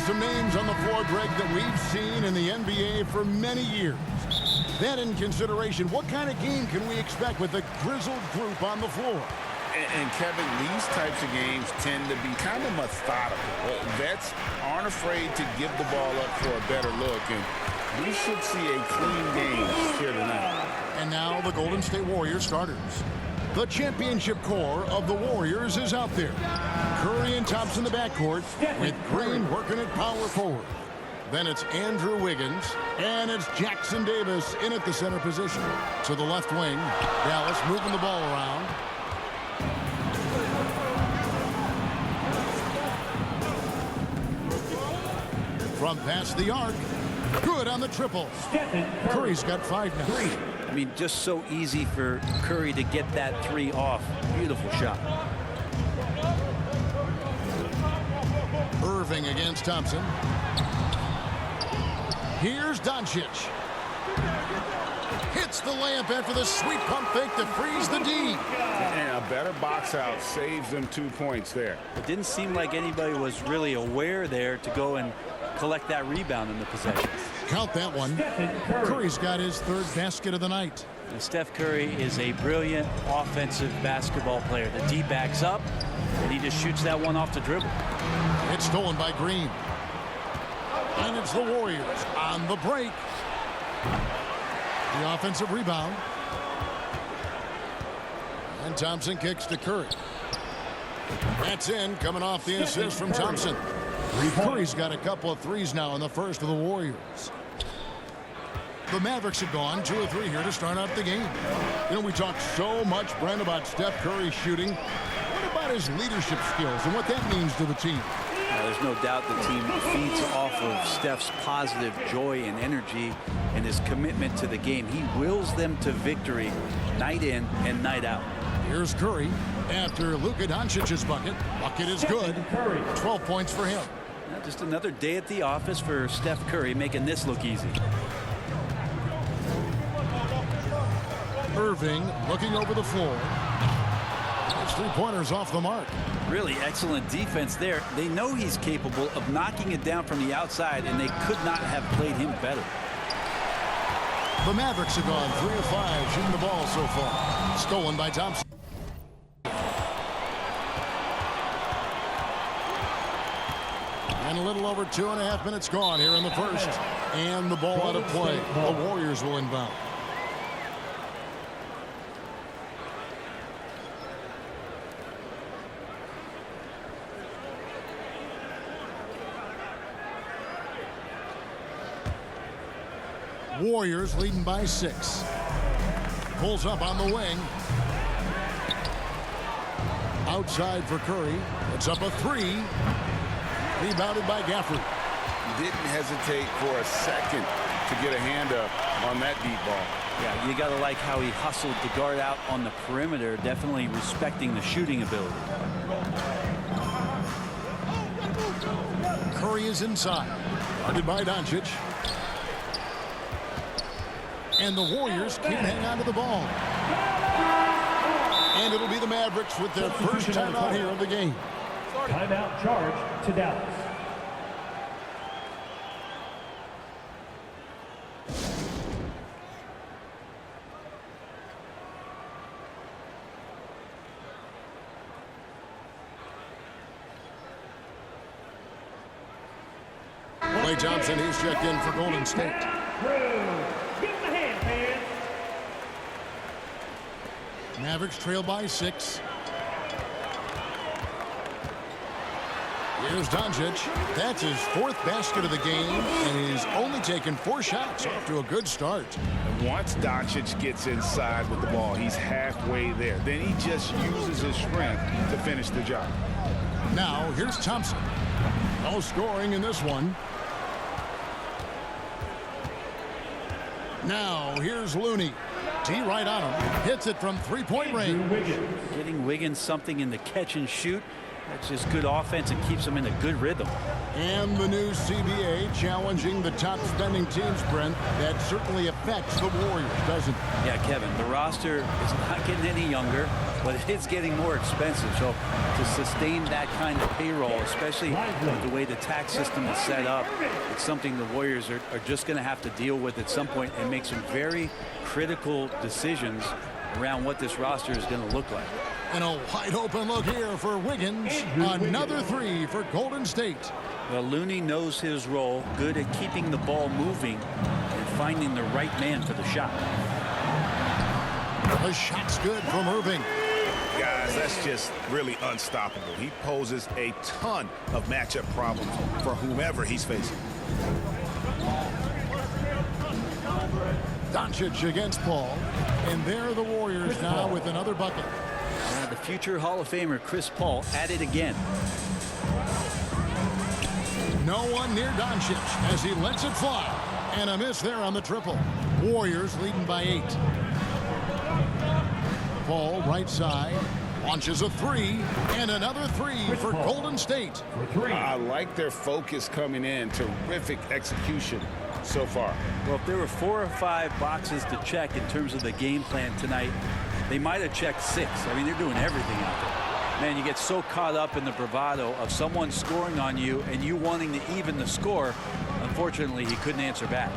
some names on the floor, Greg, that we've seen in the NBA for many years. That in consideration, what kind of game can we expect with the grizzled group on the floor? And Kevin, these types of games tend to be kind of methodical. Vets aren't afraid to give the ball up for a better look, and we should see a clean game here tonight. And now the Golden State Warriors starters. The championship core of the Warriors is out there. Curry and Thompson in the backcourt, with Green working at power forward. Then it's Andrew Wiggins, and it's Jackson Davis in at the center position. To the left wing, Dallas moving the ball around. From past the arc, good on the triple. Curry's got 5 now. I mean, just so easy for Curry to get that 3 off. Beautiful shot. Irving against Thompson. Here's Doncic. Hits the layup after the sweet pump fake to freeze the D. And a better box out saves them 2 points there. It didn't seem like anybody was really aware there to go and collect that rebound in the possession. Count that one. Curry's got his 3rd basket of the night. And Steph Curry is a brilliant offensive basketball player. The D backs up, and he just shoots that one off the dribble. It's stolen by Green. And it's the Warriors on the break. The offensive rebound. And Thompson kicks to Curry. That's in, coming off the assist from Thompson. Curry's got a couple of threes now in the first of the Warriors. The Mavericks have gone 2 of 3 here to start out the game. You know, we talk so much, Brent, about Steph Curry shooting. What about his leadership skills and what that means to the team? There's no doubt the team feeds off of Steph's positive joy and energy and his commitment to the game. He wills them to victory night in and night out. Here's Curry after Luka Doncic's bucket. Bucket is good. 12 points for him. Just another day at the office for Steph Curry, making this look easy. Irving looking over the floor. His 3-pointers off the mark. Really excellent defense there. They know he's capable of knocking it down from the outside, and they could not have played him better. The Mavericks have gone 3 of 5 shooting the ball so far. Stolen by Thompson. And a little over 2.5 minutes gone here in the first. And the ball out of play. The Warriors will inbound. Warriors leading by 6. Pulls up on the wing. Outside for Curry. It's up a 3. Rebounded by Gafford. Didn't hesitate for a second to get a hand up on that deep ball. Yeah, you got to like how he hustled the guard out on the perimeter, definitely respecting the shooting ability. Curry is inside. Guarded by Doncic. And the Warriors can't hang on to the ball. And it'll be the Mavericks with their first timeout here of the game. Timeout charge to Dallas. Klay Thompson, he's checked in for Golden State. Give him a hand, man. Mavericks trail by 6. Here's Doncic. That's his 4th basket of the game, and he's only taken 4 shots. Off to a good start. And once Doncic gets inside with the ball, he's halfway there. Then he just uses his strength to finish the job. Now, here's Thompson. No scoring in this one. Now, here's Looney. T right on him. Hits it from 3-point range. Getting Wiggins something in the catch and shoot. That's just good offense and keeps them in a good rhythm. And the new CBA challenging the top spending teams, Brent. That certainly affects the Warriors, doesn't it? Yeah, Kevin, the roster is not getting any younger, but it is getting more expensive. So to sustain that kind of payroll, especially with the way the tax system is set up, it's something the Warriors are just going to have to deal with at some point and make some very critical decisions around what this roster is going to look like. And a wide open look here for Wiggins. Another three for Golden State. Well, Looney knows his role, good at keeping the ball moving and finding the right man for the shot. The shot's good from Irving. Guys, that's just really unstoppable. He poses a ton of matchup problems for whomever he's facing. Doncic against Paul. And there are the Warriors now with another bucket. The future Hall of Famer Chris Paul at it again. No one near Doncic as he lets it fly. And a miss there on the triple. Warriors leading by 8. Paul right side. Launches a three. And another three for Golden State. I like their focus coming in. Terrific execution so far. Well, if there were 4 or 5 boxes to check in terms of the game plan tonight, they might have checked 6. I mean, they're doing everything out there. Man, you get so caught up in the bravado of someone scoring on you and you wanting to even the score. Unfortunately, he couldn't answer back.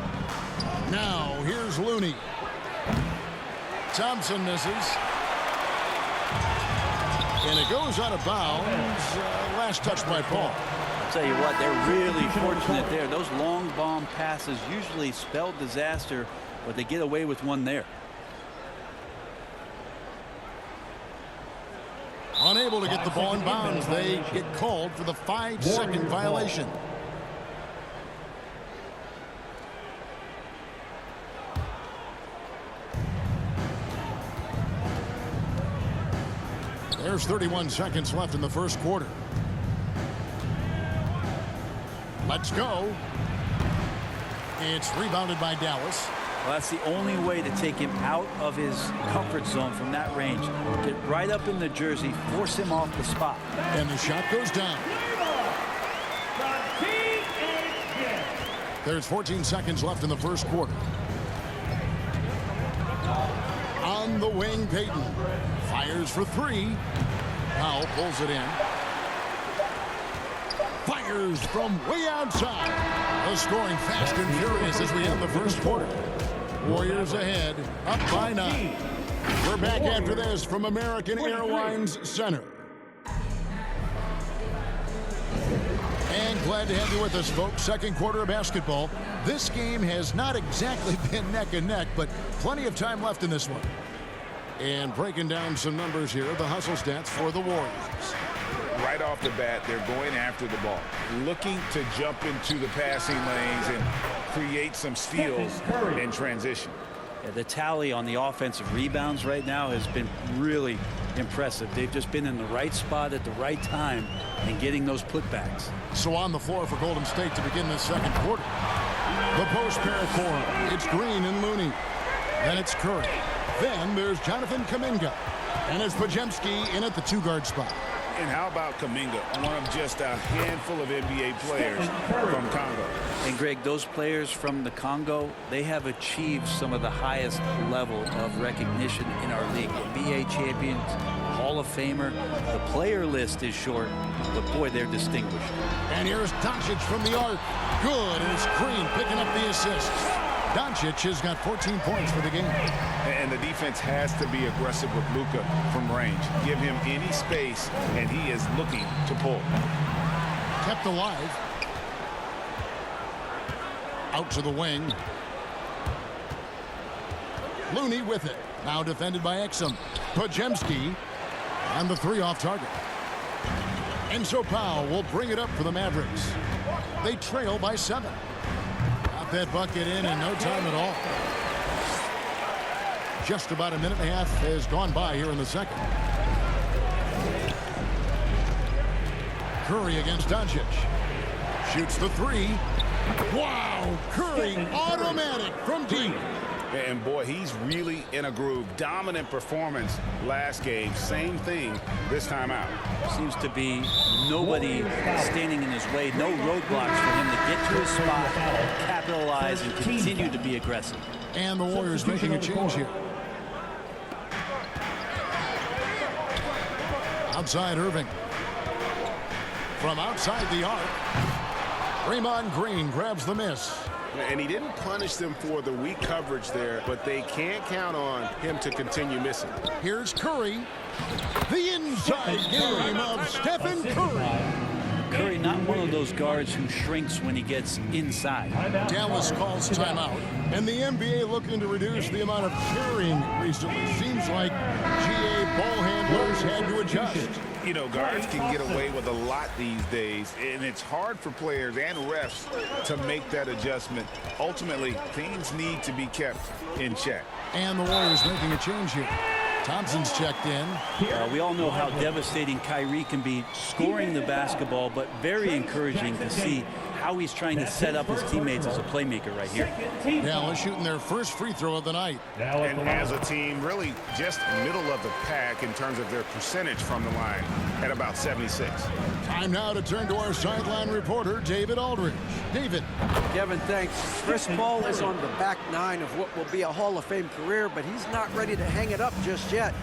Now, here's Looney. Thompson misses. And it goes out of bounds. Last touch by Paul. I'll tell you what, they're really fortunate there. Those long bomb passes usually spell disaster, but they get away with one there. Unable to get the ball in bounds. They get called for the 5-second violation. There's 31 seconds left in the first quarter. Let's go. It's rebounded by Dallas. Well, that's the only way to take him out of his comfort zone from that range. Get right up in the jersey, force him off the spot. And the shot goes down. There's 14 seconds left in the first quarter. On the wing, Payton fires for 3. Powell pulls it in. Fires from way outside. The scoring fast and furious as we end the first quarter. Warriors ahead, up by 9. We're back after this from American Airlines Center. And glad to have you with us, folks. Second quarter of basketball. This game has not exactly been neck and neck, but plenty of time left in this one. And breaking down some numbers here, the hustle stats for the Warriors. Right off the bat, they're going after the ball, looking to jump into the passing lanes and create some steals in transition. Yeah, the tally on the offensive rebounds right now has been really impressive. They've just been in the right spot at the right time and getting those putbacks. So on the floor for Golden State to begin this second quarter. The post pair for him. It's Green and Looney. Then it's Curry. Then there's Jonathan Kuminga. And it's Podziemski in at the 2-guard spot. And how about Kuminga, one of just a handful of NBA players from Congo. And Greg, those players from the Congo, they have achieved some of the highest level of recognition in our league. NBA champions, Hall of Famer. The player list is short, but boy, they're distinguished. And here's Doncic from the arc. Good, and it's Green picking up the assist. Doncic has got 14 points for the game. And the defense has to be aggressive with Luka from range. Give him any space, and he is looking to pull. Kept alive. Out to the wing. Looney with it. Now defended by Exum. Podziemski. And the 3 off target. And so Powell will bring it up for the Mavericks. They trail by 7. Got that bucket in no time at all. Just about a minute and a half has gone by here in the second. Curry against Doncic. Shoots the 3. Wow! Curry automatic from deep. And boy, he's really in a groove. Dominant performance last game. Same thing this time out. Seems to be nobody standing in his way. No roadblocks for him to get to his spot, capitalize, and continue to be aggressive. And the Warriors making a change here. Outside Irving. From outside the arc. Draymond Green grabs the miss. And he didn't punish them for the weak coverage there, but they can't count on him to continue missing. Here's Curry. The inside game of Stephen Curry. Curry, not one of those guards who shrinks when he gets inside. Dallas calls timeout. And the NBA looking to reduce the amount of carrying recently. Seems like GA ball handlers had to adjust. You know, guards can get away with a lot these days, and it's hard for players and refs to make that adjustment. Ultimately, things need to be kept in check. And the Warriors making a change here. Thompson's checked in. We all know how devastating Kyrie can be scoring the basketball, but very encouraging to see how he's trying to set up his teammates as a playmaker right here. Dallas shooting their first free throw of the night. And as a team, really just middle of the pack in terms of their percentage from the line at about 76. Time now to turn to our sideline reporter, David Aldridge. David. Kevin, thanks. Chris Paul is on the back nine of what will be a Hall of Fame career, but he's not ready to hang it up just yet.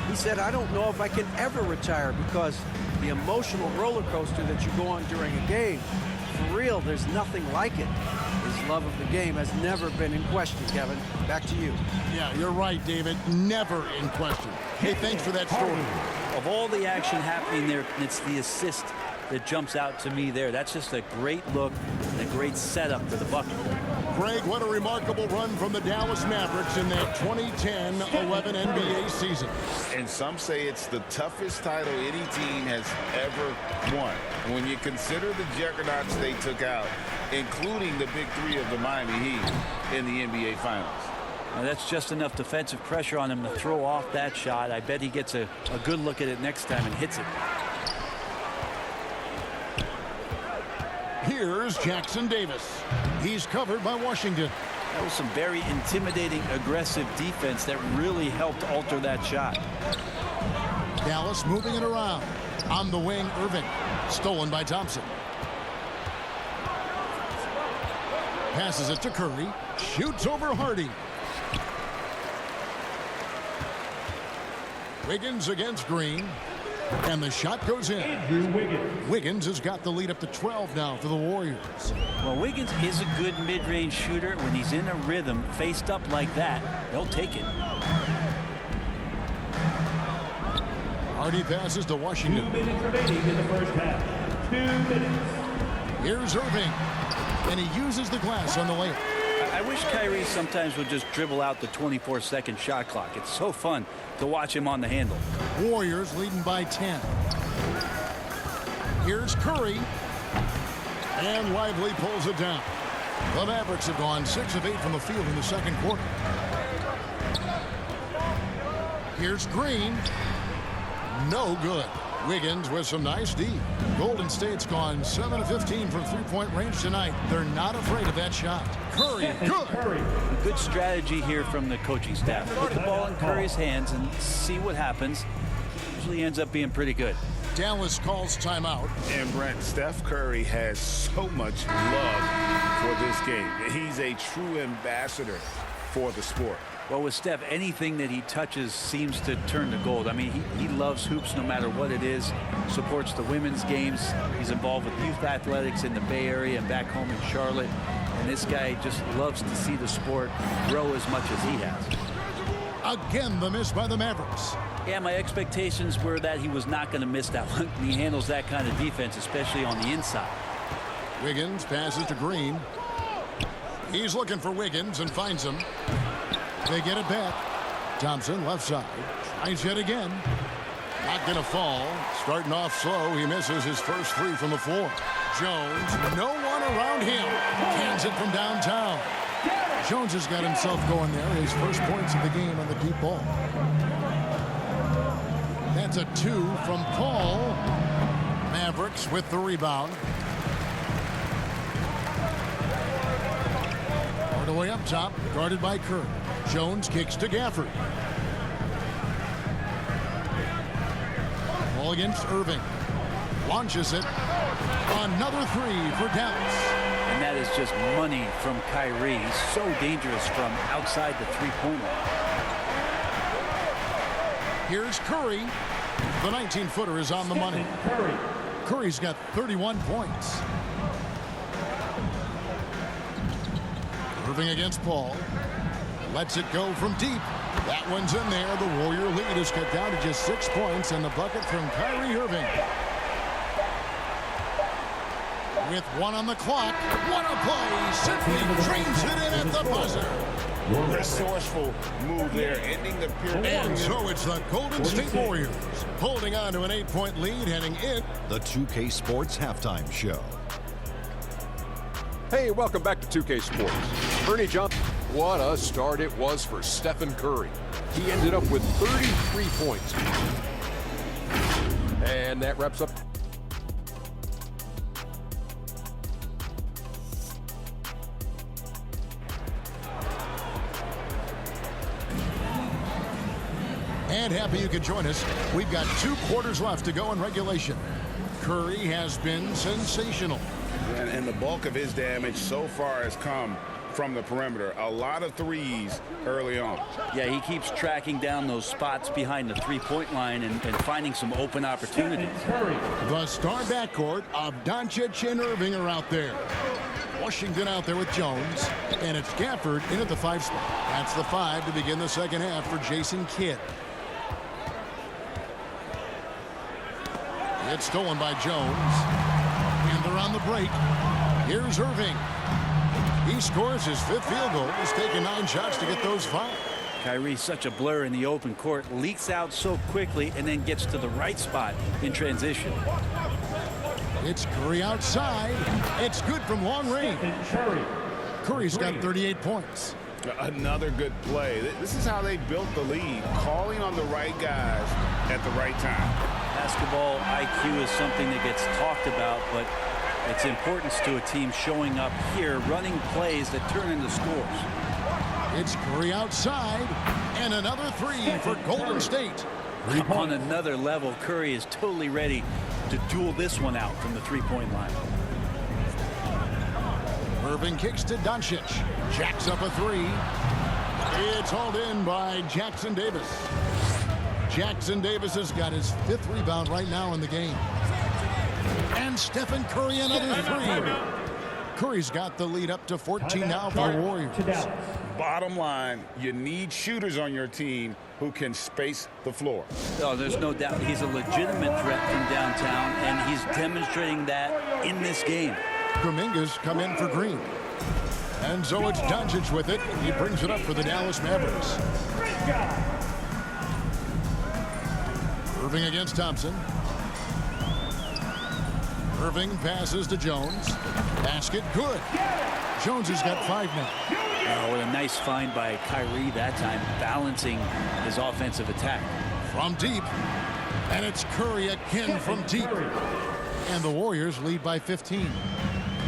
He said, I don't know if I can ever retire because the emotional roller coaster that you go on during a game, for real, there's nothing like it. His love of the game has never been in question, Kevin. Back to you. Yeah, you're right, David. Never in question. Hey, thanks for that story. Of all the action happening there, it's the assist that jumps out to me there. That's just a great look and a great setup for the bucket. Greg, what a remarkable run from the Dallas Mavericks in that 2010-11 NBA season. And some say it's the toughest title any team has ever won. When you consider the juggernauts they took out, including the big three of the Miami Heat in the NBA Finals. Now that's just enough defensive pressure on him to throw off that shot. I bet he gets a good look at it next time and hits it. Here's Jackson Davis. He's covered by Washington. That was some very intimidating, aggressive defense that really helped alter that shot. Dallas moving it around. On the wing, Irving. Stolen by Thompson. Passes it to Curry. Shoots over Hardy. Wiggins against Green. And the shot goes in. Wiggins has got the lead up to 12 now for the Warriors. Well, Wiggins is a good mid-range shooter. When he's in a rhythm, faced up like that, they'll take it. Hardy passes to Washington. 2 minutes remaining in the first half. 2 minutes. Here's Irving. And he uses the glass on the layup. I wish Kyrie sometimes would just dribble out the 24-second shot clock. It's so fun to watch him on the handle. Warriors leading by 10. Here's Curry. And Lively pulls it down. The Mavericks have gone 6 of 8 from the field in the second quarter. Here's Green. No good. Wiggins with some nice D. Golden State's gone 7 of 15 from three-point range tonight. They're not afraid of that shot. Curry, good. Good strategy here from the coaching staff. Put the ball in Curry's hands and see what happens. Usually ends up being pretty good. Dallas calls timeout. And Brent, Steph Curry has so much love for this game. He's a true ambassador for the sport. Well, with Steph, anything that he touches seems to turn to gold. I mean, he loves hoops no matter what it is, supports the women's games. He's involved with youth athletics in the Bay Area and back home in Charlotte. And this guy just loves to see the sport grow as much as he has. Again, the miss by the Mavericks. Yeah, my expectations were that he was not going to miss that one. He handles that kind of defense, especially on the inside. Wiggins passes to Green. He's looking for Wiggins and finds him. They get it back. Thompson left side. Tries yet again. Not going to fall. Starting off slow. He misses his first three from the floor. Jones, no one around him. Cans it from downtown. Jones has got himself going there. His first points of the game on the deep ball. That's a 2 from Paul. Mavericks with the rebound. Hardaway Curry up top, guarded by Curry. Jones kicks to Gafford. Ball against Irving. Launches it. Another three for Dallas. And that is just money from Kyrie. He's so dangerous from outside the three-point line. Here's Curry. The 19-footer is on the money. Curry's got 31 points. Irving against Paul. Lets it go from deep. That one's in there. The Warrior lead is cut down to just 6 points, and the bucket from Kyrie Irving. With 1 on the clock, what a play! Simply drains it in at the buzzer. Resourceful move there, ending the period. And so it's the Golden State Warriors holding on to an 8-point lead heading in. The 2K Sports Halftime Show. Hey, welcome back to 2K Sports. Ernie Johnson, what a start it was for Stephen Curry. He ended up with 33 points. And that wraps up. And happy you could join us. We've got 2 quarters left to go in regulation. Curry has been sensational. And the bulk of his damage so far has come from the perimeter. A lot of threes early on. Yeah, he keeps tracking down those spots behind the three-point line and finding some open opportunities. The star backcourt of Doncic and Irving are out there. Washington out there with Jones. And it's Gafford in at the 5 spot. That's the 5 to begin the second half for Jason Kidd. It's stolen by Jones. And they're on the break. Here's Irving. He scores his 5th field goal. He's taken 9 shots to get those 5. Kyrie's such a blur in the open court, leaks out so quickly, and then gets to the right spot in transition. It's Curry outside. It's good from long range. Curry's got 38 points. Another good play. This is how they built the lead, calling on the right guys at the right time. Basketball IQ is something that gets talked about, but its importance to a team showing up here, running plays that turn into scores. It's Curry outside, and another 3 for Golden State. On another level, Curry is totally ready to duel this one out from the three-point line. Irving kicks to Doncic. Jacks up a 3. It's hauled in by Jackson Davis. Jackson Davis has got his 5th rebound right now in the game. And Stephen Curry another 3. Curry's got the lead up to 14 now for the Warriors. Bottom line, you need shooters on your team who can space the floor. Oh, there's no doubt he's a legitimate threat from downtown, and he's demonstrating that in this game. Kuminga's come in for Green. And so it's Doncic with it. He brings it up for the Dallas Mavericks. Irving against Thompson. Irving passes to Jones. Basket good. Jones has got 5 now. Oh, what a nice find by Kyrie that time, balancing his offensive attack. From deep. And it's Curry again from deep. And the Warriors lead by 15.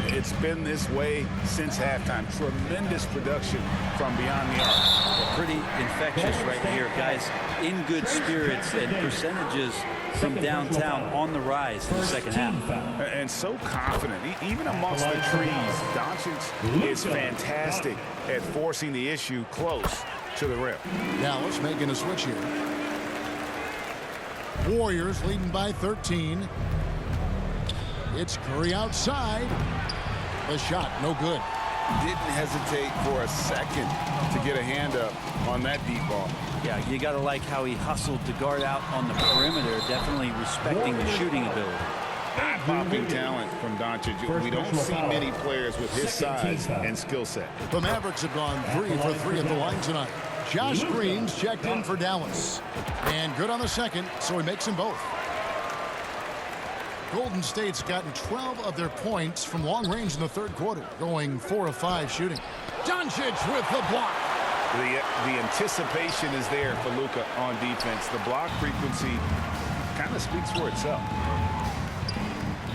It's been this way since halftime. Tremendous production from beyond the arc. Pretty infectious right here, guys. In good spirits and percentages from downtown on the rise in the second half. And so confident, even amongst the trees. Doncic is fantastic at forcing the issue close to the rim. Dallas making a switch here. Warriors leading by 13. It's Curry outside. The shot, no good. Didn't hesitate for a second to get a hand up on that deep ball. Yeah, you got to like how he hustled to guard out on the perimeter, definitely respecting the shooting ability. Eye-popping talent from Doncic. We don't see many players with his size and skill set. The Mavericks have gone 3 for 3 at the line tonight. Josh Green's checked in for Dallas. And good on the second, so he makes them both. Golden State's gotten 12 of their points from long range in the 3rd quarter, going 4 of 5 shooting. Doncic with the block. The anticipation is there for Luka on defense. The block frequency kind of speaks for itself.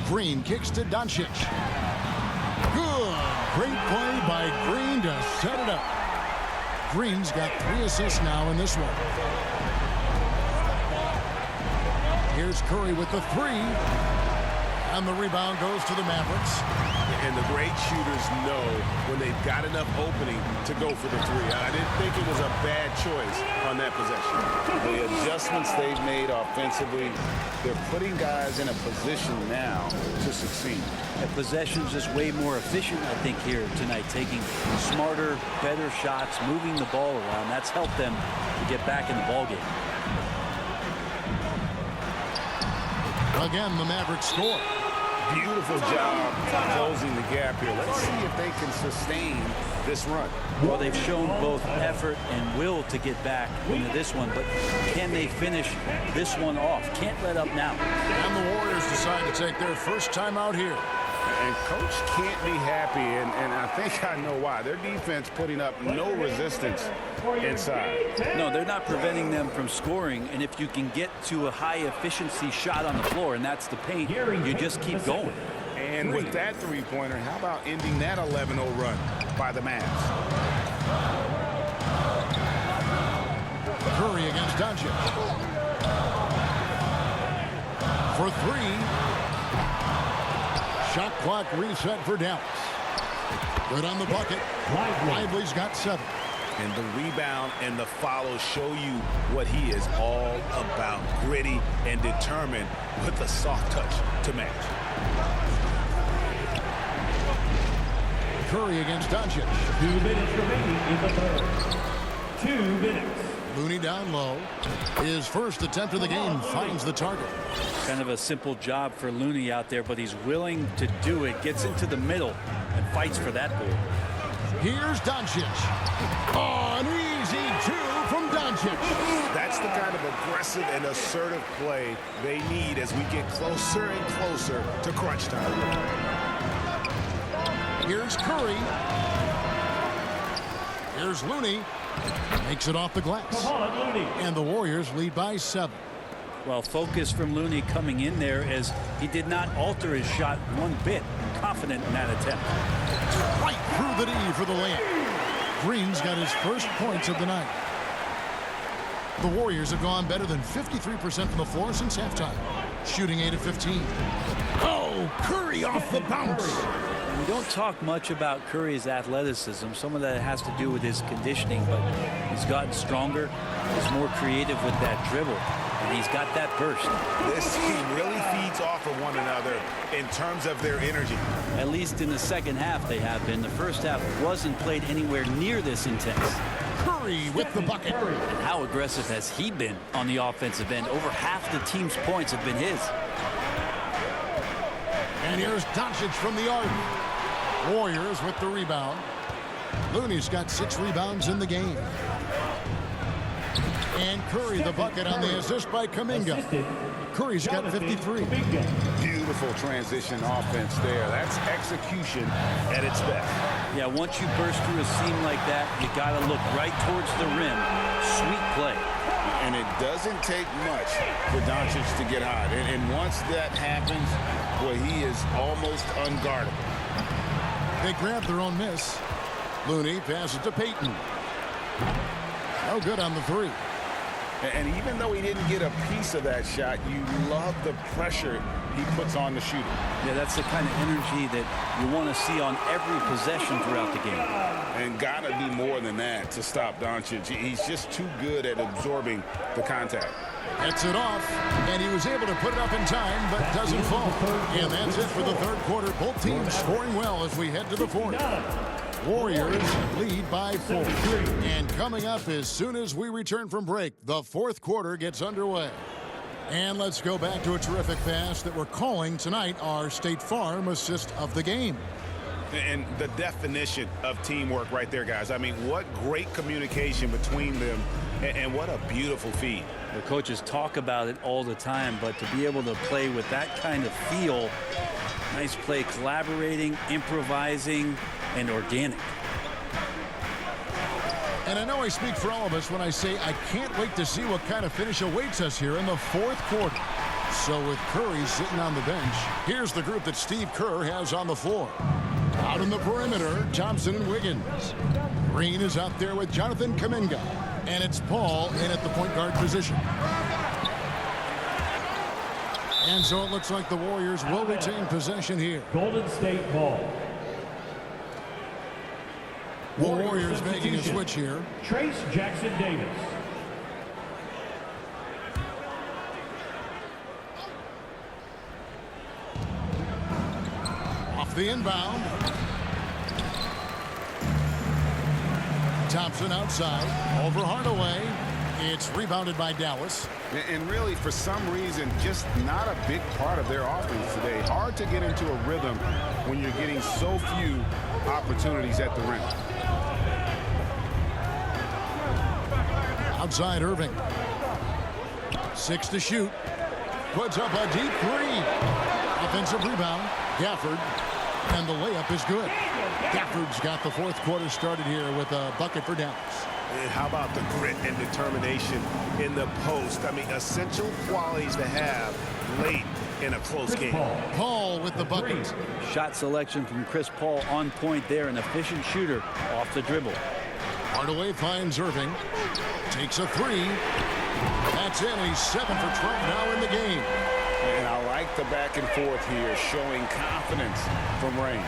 Green kicks to Doncic. Good Great play by Green to set it up. Green's got 3 assists now in this one. Here's Curry with the 3. And the rebound goes to the Mavericks. And the great shooters know when they've got enough opening to go for the 3. I didn't think it was a bad choice on that possession. The adjustments they've made offensively, they're putting guys in a position now to succeed. And possession's just way more efficient, I think, here tonight, taking smarter, better shots, moving the ball around. That's helped them to get back in the ballgame. Again, the Mavericks score. Beautiful job closing the gap here. Let's see if they can sustain this run. Well, they've shown both effort and will to get back into this one, but can they finish this one off? Can't let up now. And the Warriors decide to take their first time out here. And Coach can't be happy, and I think I know why. Their defense putting up no resistance inside. No, they're not preventing them from scoring, and if you can get to a high-efficiency shot on the floor, and that's the paint, you just keep going. And with that three-pointer, how about ending that 11-0 run by the Mavs? Curry against Doncic. For 3. Shot clock reset for Dallas. Good on the bucket. Lively's got 7. And the rebound and the follow show you what he is all about. Gritty and determined with a soft touch to match. Curry against Doncic. 2 minutes remaining in the third. 2 minutes. Looney down low. His first attempt of the game finds the target. Kind of a simple job for Looney out there, but he's willing to do it. Gets into the middle and fights for that ball. Here's Doncic. Oh, an easy 2 from Doncic. That's the kind of aggressive and assertive play they need as we get closer and closer to crunch time. Here's Curry. Here's Looney. Makes it off the glass. Come on, Looney. And the Warriors lead by 7. Well, focus from Looney coming in there as he did not alter his shot one bit. Confident in that attempt. Right through the D for the layup. Green's got his first points of the night. The Warriors have gone better than 53% from the floor since halftime, shooting 8 of 15. Oh, Curry off the bounce. We don't talk much about Curry's athleticism. Some of that has to do with his conditioning, but he's gotten stronger. He's more creative with that dribble, and he's got that burst. This team really feeds off of one another in terms of their energy. At least in the second half they have been. The first half wasn't played anywhere near this intense. Curry with the bucket. And how aggressive has he been on the offensive end? Over half the team's points have been his. And here's Doncic from the arc. Warriors with the rebound. Looney's got 6 rebounds in the game. And Curry the bucket on the assist by Kuminga. Curry's got 53. Beautiful transition offense there. That's execution at its best. Yeah, once you burst through a seam like that, you got to look right towards the rim. Sweet play. And it doesn't take much for Doncic to get hot. And once that happens, boy, he is almost unguardable. They grab their own miss. Looney passes to Payton. No good on the 3. And even though he didn't get a piece of that shot, you love the pressure he puts on the shooter. Yeah, that's the kind of energy that you want to see on every possession throughout the game. And gotta be more than that to stop Doncic. He's just too good at absorbing the contact. Gets it off, and he was able to put it up in time, but doesn't fall. And that's it for the third quarter. Both teams scoring well as we head to the fourth. Warriors lead by 4. And coming up as soon as we return from break, the fourth quarter gets underway. And let's go back to a terrific pass that we're calling tonight our State Farm assist of the game. And the definition of teamwork right there, guys. I mean, what great communication between them, and what a beautiful feed. The coaches talk about it all the time, but to be able to play with that kind of feel, nice play, collaborating, improvising, and organic. And I know I speak for all of us when I say I can't wait to see what kind of finish awaits us here in the fourth quarter. So with Curry sitting on the bench, here's the group that Steve Kerr has on the floor. Out in the perimeter, Thompson and Wiggins. Green is out there with Jonathan Kuminga. And it's Paul in at the point guard position. And so it looks like the Warriors will retain possession here. Golden State ball. The Warriors making a switch here. Trace Jackson Davis. Off the inbound. Thompson outside. Over Hardaway. It's rebounded by Dallas. And really, for some reason, just not a big part of their offense today. Hard to get into a rhythm when you're getting so few opportunities at the rim. Outside Irving. 6 to shoot. Puts up a deep 3. Offensive rebound. Gafford. And the layup is good. Gafford's got the fourth quarter started here with a bucket for Dallas. And how about the grit and determination in the post? I mean, essential qualities to have late in a close game. Paul with the bucket. Shot selection from Chris Paul on point there. An efficient shooter off the dribble. Hardaway finds Irving. Takes a 3. That's in. He's 7 for 12 now in the game. And I like the back and forth here, showing confidence from Rain.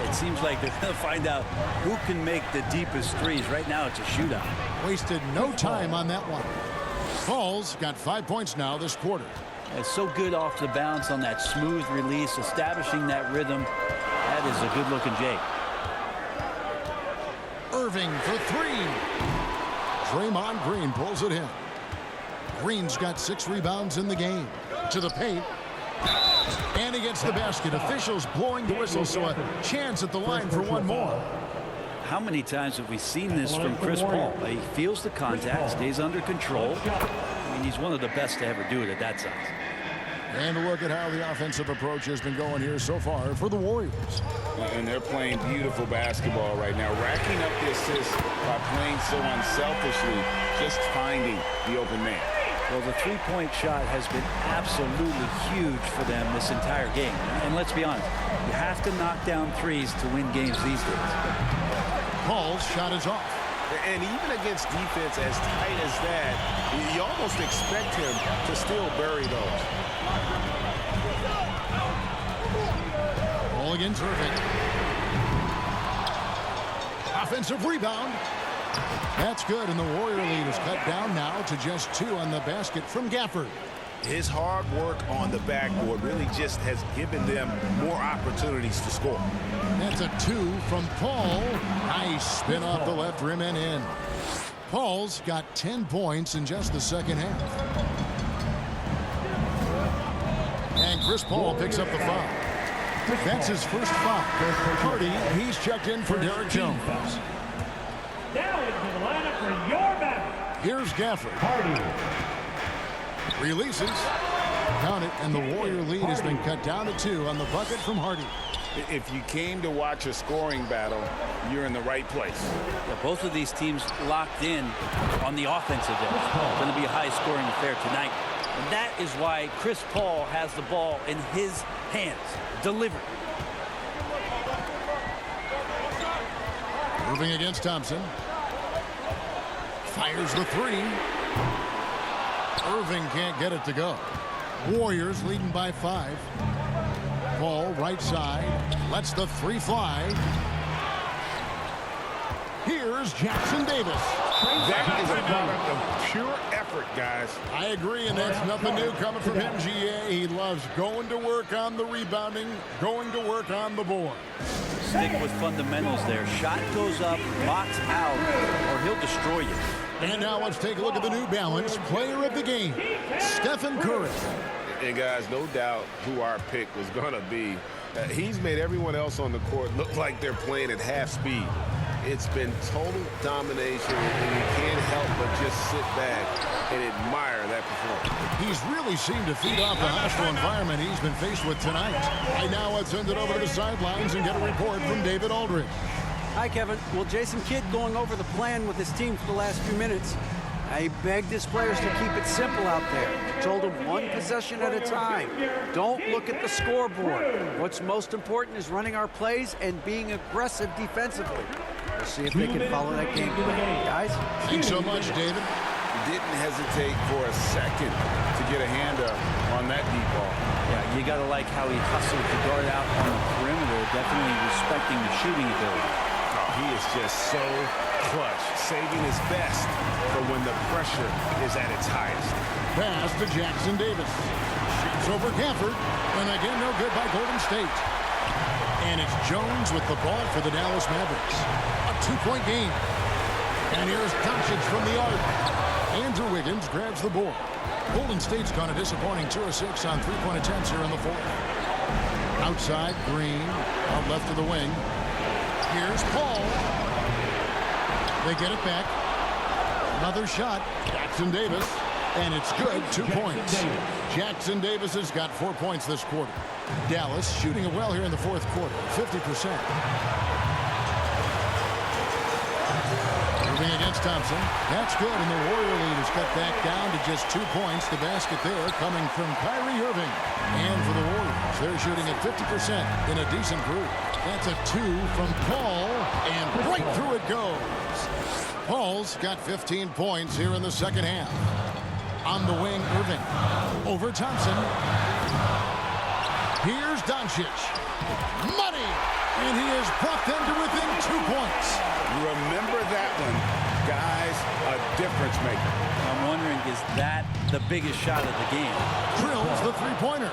It seems like they're going to find out who can make the deepest threes. Right now, it's a shootout. Wasted no time on that one. Paul's got 5 points now this quarter. It's so good off the bounce on that smooth release, establishing that rhythm. That is a good-looking Jake. Irving for 3. Draymond Green pulls it in. Green's got 6 rebounds in the game. To the paint. And he gets the basket. Officials blowing the whistle, so a chance at the line for one more. How many times have we seen this from Chris Paul? He feels the contact, stays under control. I mean, he's one of the best to ever do it at that size. And a look at how the offensive approach has been going here so far for the Warriors. And they're playing beautiful basketball right now, racking up the assists by playing so unselfishly, just finding the open man. Well, the three-point shot has been absolutely huge for them this entire game. And let's be honest, you have to knock down threes to win games these days. Paul's shot is off. And even against defense as tight as that, you almost expect him to still bury those. Ball against Irving. Offensive rebound. That's good, and the Warrior lead is cut down now to just 2 on the basket from Gafford. His hard work on the backboard really just has given them more opportunities to score. That's a 2 from Paul. Nice spin off the left rim and in. Paul's got 10 points in just the second half. And Chris Paul picks up the foul. That's his first foul. Hardy, he's checked in for Derek Jones. Now into the lineup for your Mavs. Here's Gafford. Hardy. Releases. Count it, and the Warrior lead has been cut down to 2 on the bucket from Hardy. If you came to watch a scoring battle, you're in the right place. Yeah, both of these teams locked in on the offensive end. It's going to be a high-scoring affair tonight. And that is why Chris Paul has the ball in his hands. Delivered. Irving against Thompson. Fires the 3. Irving can't get it to go. Warriors leading by 5. Paul right side. Lets the 3 fly. Here's Jackson Davis. That is a product of pure effort, guys. I agree, and that's nothing new coming from him, GA. He loves going to work on the rebounding, going to work on the board. Stick with fundamentals there. Shot goes up, box out, or he'll destroy you. And now let's take a look at the New Balance player of the game, Stephen Curry. And guys, no doubt who our pick was going to be. He's made everyone else on the court look like they're playing at half speed. It's been total domination, and you can't help but just sit back and admire that performance. He's really seemed to feed off the hostile environment he's been faced with tonight. Right now, let's send it over to the sidelines and get a report from David Aldridge. Hi, Kevin. Well, Jason Kidd going over the plan with his team for the last few minutes. I begged his players to keep it simple out there. Told them one possession at a time. Don't look at the scoreboard. What's most important is running our plays and being aggressive defensively. We'll see if they can follow that game plan. Guys? Thanks so much, David. Didn't hesitate for a second to get a hand up on that deep ball. Yeah, you got to like how he hustled the guard out on the perimeter, definitely respecting the shooting ability. Oh, he is just so clutch, saving his best for when the pressure is at its highest. Pass to Jackson Davis. Shoots over Gafford, and again no good by Golden State. And it's Jones with the ball for the Dallas Mavericks. A two-point game. And here's Doncic from the arc. Andrew Wiggins grabs the board. Golden State's gone a disappointing 2 of 6 on three-point attempts here in the fourth. Outside, Green, out left of the wing. Here's Paul. They get it back. Another shot. Jackson Davis. And it's good. 2 points. Jackson Davis has got 4 points this quarter. Dallas shooting it well here in the fourth quarter. 50%. Moving against Thompson. That's good. And the Warrior lead is cut back down to just 2 points. The basket there coming from Kyrie Irving. And for the Warriors, they're shooting at 50% in a decent group. That's a 2 from Paul. And right through it goes. Paul's got 15 points here in the second half. On the wing, Irving. Over Thompson. Here's Doncic. Money! And he has brought them to within 2 points. Remember that one. Guys, a difference maker. I'm wondering, is that the biggest shot of the game? Drills the three-pointer.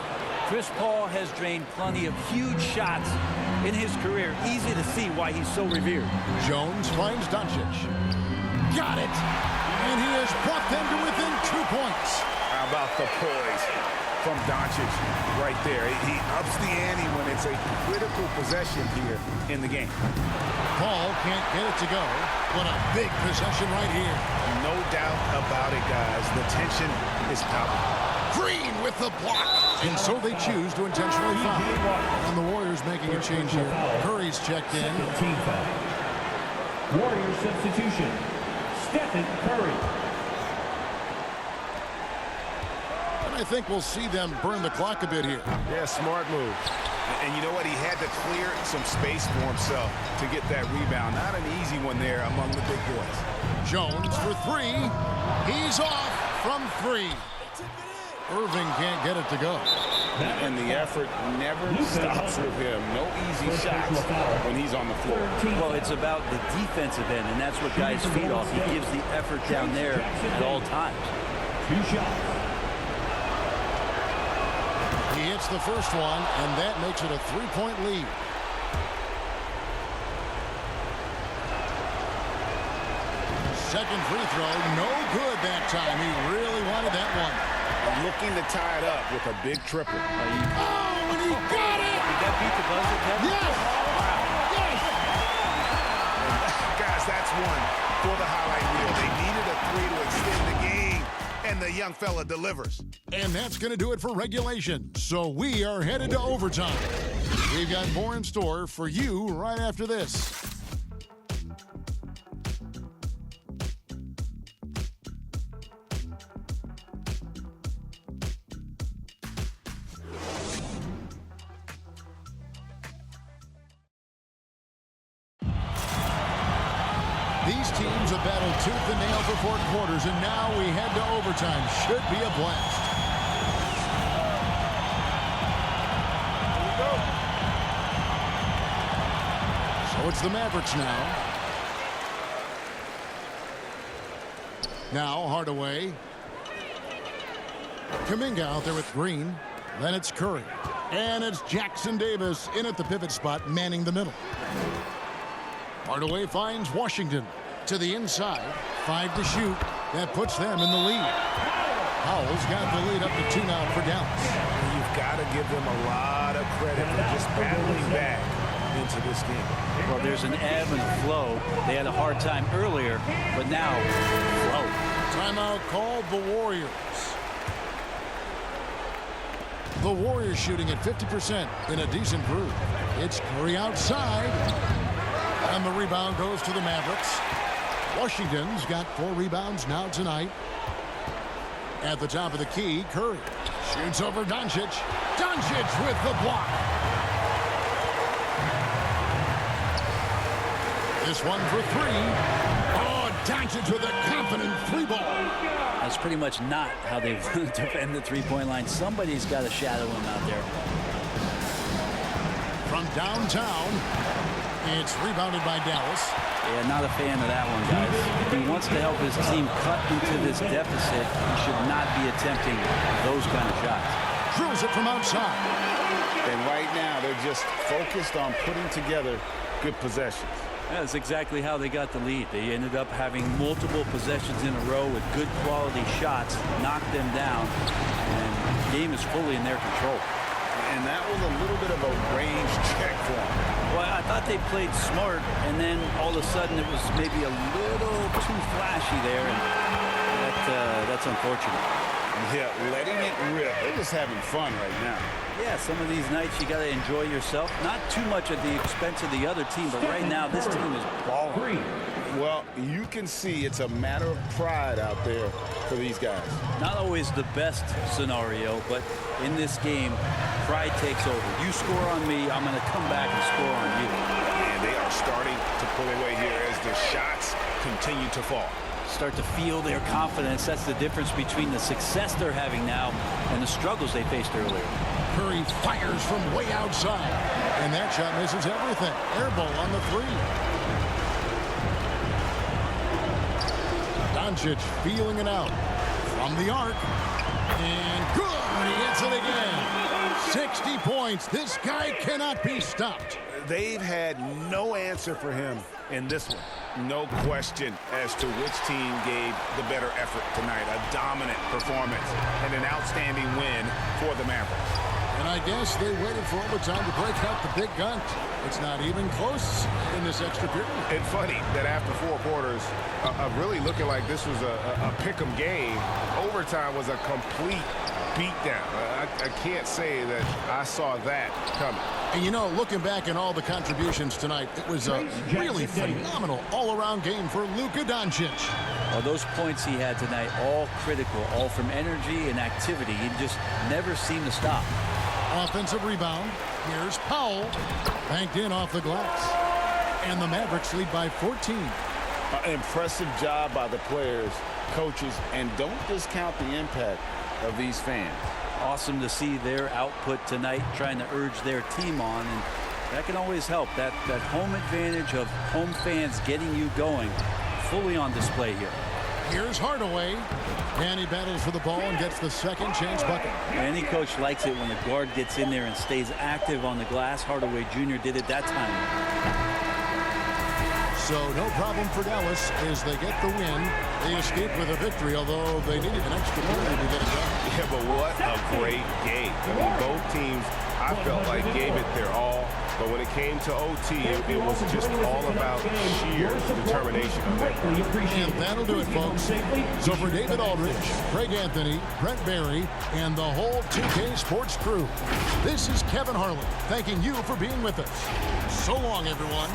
Chris Paul has drained plenty of huge shots in his career. Easy to see why he's so revered. Jones finds Doncic. Got it. And he has brought them to within 2 points. How about the poise from Doncic right there? He ups the ante when it's a critical possession here in the game. Paul can't get it to go. What a big possession right here. No doubt about it, guys. The tension is palpable. Green with the block. And so they choose to intentionally foul. And the Warriors making a change here. Curry's checked in. Team foul. Warriors substitution. Stephen Curry. And I think we'll see them burn the clock a bit here. Yeah, smart move. And you know what? He had to clear some space for himself to get that rebound. Not an easy one there among the big boys. Jones for 3. He's off from 3. Irving can't get it to go. And the effort never stops with him. No easy shots when he's on the floor. Well, it's about the defensive end, and that's what guys feed off. He gives the effort down there at all times. 2 shots. He hits the first one, and that makes it a 3-point lead. Second free throw, no good that time. He really wanted that one. Looking to tie it up with a big triple. Oh, and he got it! Did that beat the buzzer, Kevin? Yes! Yes! Guys, that's one for the highlight reel. They needed a 3 to extend the game, and the young fella delivers. And that's going to do it for regulation. So we are headed to overtime. We've got more in store for you right after this. These teams have battled tooth and nail for 4 quarters, and now we head to overtime. Should be a blast. Here we go. So it's the Mavericks now. Now Hardaway. Kuminga out there with Green. Then it's Curry. And it's Jackson Davis in at the pivot spot, manning the middle. Hardaway finds Washington to the inside. 5 to shoot. That puts them in the lead. Powell's got the lead up to 2 now for Dallas. You've got to give them a lot of credit for just battling back into this game. Well, there's an ebb and a flow. They had a hard time earlier, but now, flow. Timeout called the Warriors. The Warriors shooting at 50% in a decent group. It's Curry outside. And the rebound goes to the Mavericks. Washington's got 4 rebounds now tonight. At the top of the key, Curry shoots over Doncic. Doncic with the block. This one for 3. Oh, Doncic with a confident 3-ball. That's pretty much not how they defend the three-point line. Somebody's got to shadow him out there. From downtown, it's rebounded by Dallas. Yeah, not a fan of that one, guys. If he wants to help his team cut into this deficit, he should not be attempting those kind of shots. Drills it from outside. And right now, they're just focused on putting together good possessions. That's exactly how they got the lead. They ended up having multiple possessions in a row with good quality shots, knocked them down, and the game is fully in their control. And that was a little bit of a range check for them. Well, I thought they played smart, and then all of a sudden it was maybe a little too flashy there, and that's unfortunate. Yeah, letting it rip. They're just having fun right now. Yeah, some of these nights you got to enjoy yourself. Not too much at the expense of the other team, but right now this team is balling. Well, you can see it's a matter of pride out there for these guys. Not always the best scenario, but in this game, pride takes over. You score on me, I'm going to come back and score on you. And they are starting to pull away here as the shots continue to fall. Start to feel their confidence. That's the difference between the success they're having now and the struggles they faced earlier. Curry fires from way outside, and that shot misses everything. Air ball on the 3. Doncic feeling it out from the arc, and good. He hits it again. 60 points. This guy cannot be stopped. They've had no answer for him in this one. No question as to which team gave the better effort tonight. A dominant performance and an outstanding win for the Mavericks. And I guess they waited for overtime to break out the big guns. It's not even close in this extra period. It's funny that after 4 quarters of really looking like this was a pick-em game, overtime was a complete beatdown. I can't say that I saw that coming. And you know, looking back at all the contributions tonight, it was a really phenomenal all-around game for Luka Doncic. Well, those points he had tonight, all critical, all from energy and activity. He just never seemed to stop. Offensive rebound. Here's Powell. Banked in off the glass. And the Mavericks lead by 14. Impressive job by the players, coaches, and don't discount the impact of these fans. Awesome to see their output tonight, trying to urge their team on, and that can always help. That home advantage of home fans getting you going, fully on display here. Here's Hardaway, and he battles for the ball and gets the second chance bucket. Any coach likes it when a guard gets in there and stays active on the glass. Hardaway Jr. did it that time. So no problem for Dallas as they get the win. They escape with a victory, although they needed an extra period to get it done. Yeah, but what a great game. I mean, both teams, I felt like, gave it their all. But when it came to OT, it was just all about sheer determination on their part. And that'll do it, folks. So for David Aldridge, Craig Anthony, Brent Barry, and the whole 2K Sports crew, this is Kevin Harlan thanking you for being with us. So long, everyone.